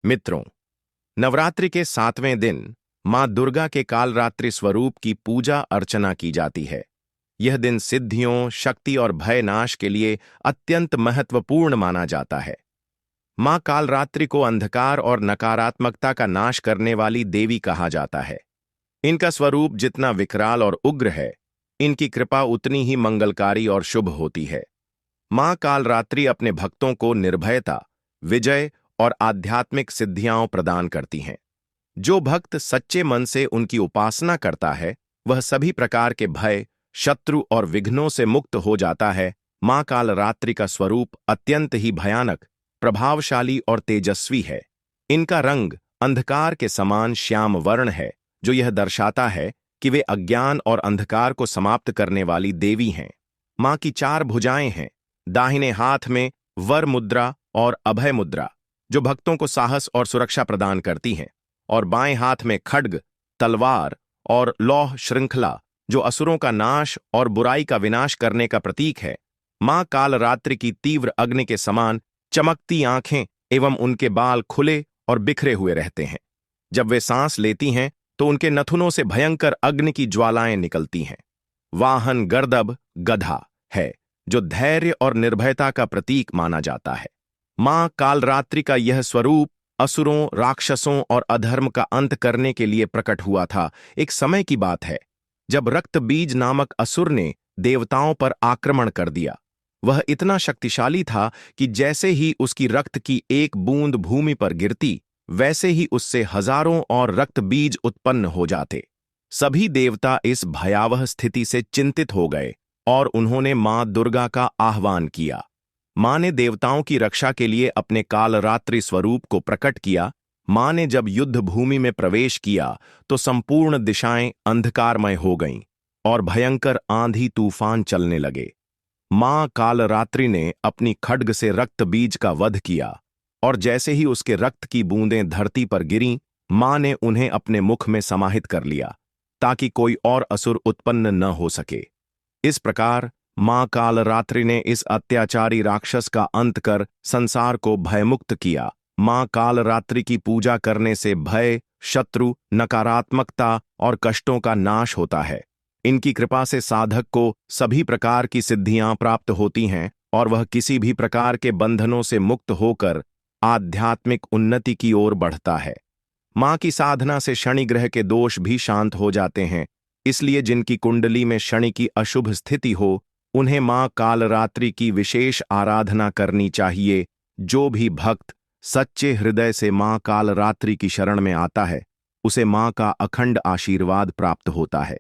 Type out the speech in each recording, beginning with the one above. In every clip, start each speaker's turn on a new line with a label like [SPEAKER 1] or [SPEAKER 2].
[SPEAKER 1] मित्रों, नवरात्रि के 7वें दिन मां दुर्गा के कालरात्रि स्वरूप की पूजा अर्चना की जाती है। यह दिन सिद्धियों, शक्ति और भय नाश के लिए अत्यंत महत्वपूर्ण माना जाता है। मां कालरात्रि को अंधकार और नकारात्मकता का नाश करने वाली देवी कहा जाता है। इनका स्वरूप जितना विकराल और उग्र है, इनकी कृपा उतनी ही मंगलकारी और शुभ होती है। मां कालरात्रि अपने भक्तों को निर्भयता, विजय और आध्यात्मिक सिद्धियां प्रदान करती हैं। जो भक्त सच्चे मन से उनकी उपासना करता है, वह सभी प्रकार के भय, शत्रु और विघ्नों से मुक्त हो जाता है। मां कालरात्रि का स्वरूप अत्यंत ही भयानक, प्रभावशाली और तेजस्वी है। इनका रंग अंधकार के समान श्याम वर्ण है, जो यह दर्शाता है कि वे अज्ञान और अंधकार को समाप्त करने वाली देवी हैं। मां की 4 भुजाएं हैं। दाहिने हाथ में वर मुद्रा और अभय मुद्रा, जो भक्तों को साहस और सुरक्षा प्रदान करती हैं, और बाएं हाथ में खड्ग, तलवार और लौह श्रृंखला, जो असुरों का नाश और बुराई का विनाश करने का प्रतीक है। मां कालरात्रि की तीव्र अग्नि के समान चमकती आंखें एवं उनके बाल खुले और बिखरे हुए रहते हैं। जब वे सांस लेती हैं तो उनके नथुनों से भयंकर अग्नि की ज्वालाएं निकलती हैं। वाहन गर्दभ गधा है, जो धैर्य और निर्भयता का प्रतीक माना जाता है। मां कालरात्रि का यह स्वरूप असुरों, राक्षसों और अधर्म का अंत करने के लिए प्रकट हुआ था। एक समय की बात है जब रक्तबीज नामक असुर ने देवताओं पर आक्रमण कर दिया। वह इतना शक्तिशाली था कि जैसे ही उसकी रक्त की एक बूंद भूमि पर गिरती, वैसे ही उससे हजारों और रक्तबीज उत्पन्न हो जाते। सभी देवता इस भयावह स्थिति से चिंतित हो गए और उन्होंने मां दुर्गा का आह्वान किया। मां ने देवताओं की रक्षा के लिए अपने कालरात्रि स्वरूप को प्रकट किया। मां ने जब युद्ध भूमि में प्रवेश किया तो संपूर्ण दिशाएं अंधकारमय हो गईं और भयंकर आंधी तूफान चलने लगे। मां कालरात्रि ने अपनी खड्ग से रक्त बीज का वध किया, और जैसे ही उसके रक्त की बूंदें धरती पर गिरीं, मां ने उन्हें अपने मुख में समाहित कर लिया, ताकि कोई और असुर उत्पन्न न हो सके। इस प्रकार मां कालरात्रि ने इस अत्याचारी राक्षस का अंत कर संसार को भयमुक्त किया। मां कालरात्रि की पूजा करने से भय, शत्रु, नकारात्मकता और कष्टों का नाश होता है। इनकी कृपा से साधक को सभी प्रकार की सिद्धियां प्राप्त होती हैं और वह किसी भी प्रकार के बंधनों से मुक्त होकर आध्यात्मिक उन्नति की ओर बढ़ता है। मां की साधना से शनि ग्रह के दोष भी शांत हो जाते हैं। इसलिए जिनकी कुंडली में शनि की अशुभ स्थिति हो, उन्हें मां कालरात्रि की विशेष आराधना करनी चाहिए। जो भी भक्त सच्चे हृदय से मां कालरात्रि की शरण में आता है, उसे मां का अखंड आशीर्वाद प्राप्त होता है।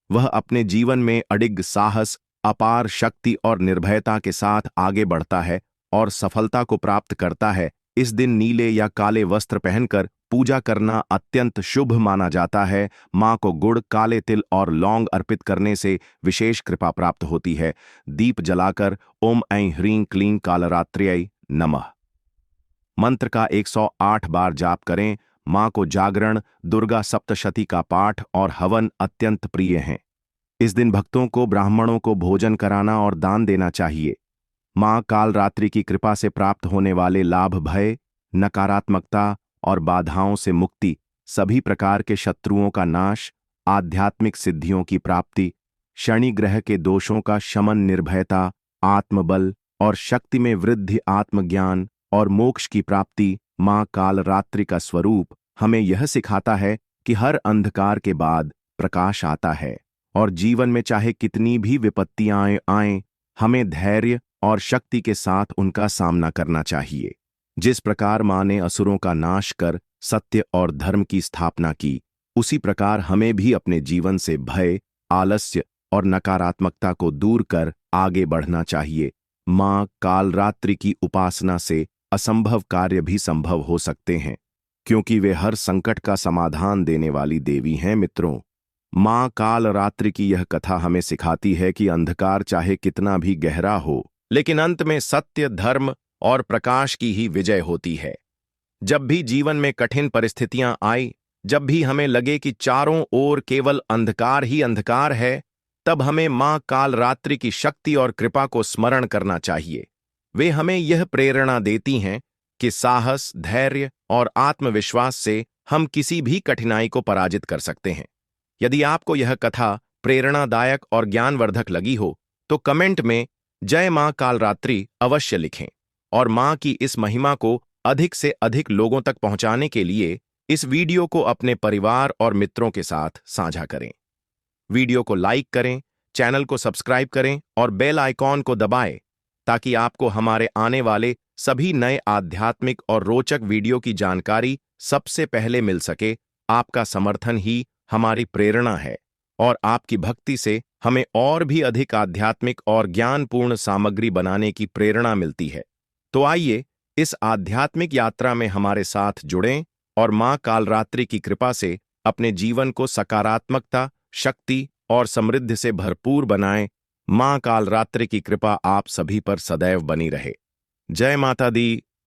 [SPEAKER 1] वह अपने जीवन में अडिग साहस, अपार शक्ति और निर्भयता के साथ आगे बढ़ता है और सफलता को प्राप्त करता है। इस दिन नीले या काले वस्त्र पहनकर पूजा करना अत्यंत शुभ माना जाता है। मां को गुड़, काले तिल और लौंग अर्पित करने से विशेष कृपा प्राप्त होती है। दीप जलाकर ओम ऐं ह्रीं क्लीं कालरात्र्यै नमः मंत्र का 108 बार जाप करें। मां को जागरण, दुर्गा सप्तशती का पाठ और हवन अत्यंत प्रिय हैं। इस दिन भक्तों को ब्राह्मणों को भोजन कराना और दान देना चाहिए। मां कालरात्रि की कृपा से प्राप्त होने वाले लाभ, भय, नकारात्मकता और बाधाओं से मुक्ति, सभी प्रकार के शत्रुओं का नाश, आध्यात्मिक सिद्धियों की प्राप्ति, शनि ग्रह के दोषों का शमन, निर्भयता, आत्मबल और शक्ति में वृद्धि, आत्मज्ञान और मोक्ष की प्राप्ति। मां कालरात्रि का स्वरूप हमें यह सिखाता है कि हर अंधकार के बाद प्रकाश आता है, और जीवन में चाहे कितनी भी विपत्तियां आएं, हमें धैर्य और शक्ति के साथ उनका सामना करना चाहिए। जिस प्रकार मां ने असुरों का नाश कर सत्य और धर्म की स्थापना की, उसी प्रकार हमें भी अपने जीवन से भय, आलस्य और नकारात्मकता को दूर कर आगे बढ़ना चाहिए। मां कालरात्रि की उपासना से असंभव कार्य भी संभव हो सकते हैं, क्योंकि वे हर संकट का समाधान देने वाली देवी हैं। मित्रों, मां कालरात्रि की यह कथा हमें सिखाती है कि अंधकार चाहे कितना भी गहरा हो, लेकिन अंत में सत्य, धर्म और प्रकाश की ही विजय होती है। जब भी जीवन में कठिन परिस्थितियां आई, जब भी हमें लगे कि चारों ओर केवल अंधकार ही अंधकार है, तब हमें मां कालरात्रि की शक्ति और कृपा को स्मरण करना चाहिए। वे हमें यह प्रेरणा देती हैं कि साहस, धैर्य और आत्मविश्वास से हम किसी भी कठिनाई को पराजित कर सकते हैं। यदि आपको यह कथा प्रेरणादायक और ज्ञानवर्धक लगी हो तो कमेंट में जय मां कालरात्रि अवश्य लिखें और मां की इस महिमा को अधिक से अधिक लोगों तक पहुंचाने के लिए इस वीडियो को अपने परिवार और मित्रों के साथ साझा करें। वीडियो को लाइक करें, चैनल को सब्सक्राइब करें और बेल आइकॉन को दबाएं ताकि आपको हमारे आने वाले सभी नए आध्यात्मिक और रोचक वीडियो की जानकारी सबसे पहले मिल सके। आपका समर्थन ही हमारी प्रेरणा है और आपकी भक्ति से हमें और भी अधिक आध्यात्मिक और ज्ञानपूर्ण सामग्री बनाने की प्रेरणा मिलती है। तो आइए इस आध्यात्मिक यात्रा में हमारे साथ जुड़ें और मां कालरात्रि की कृपा से अपने जीवन को सकारात्मकता, शक्ति और समृद्धि से भरपूर बनाएं। मां कालरात्रि की कृपा आप सभी पर सदैव बनी रहे। जय माता दी।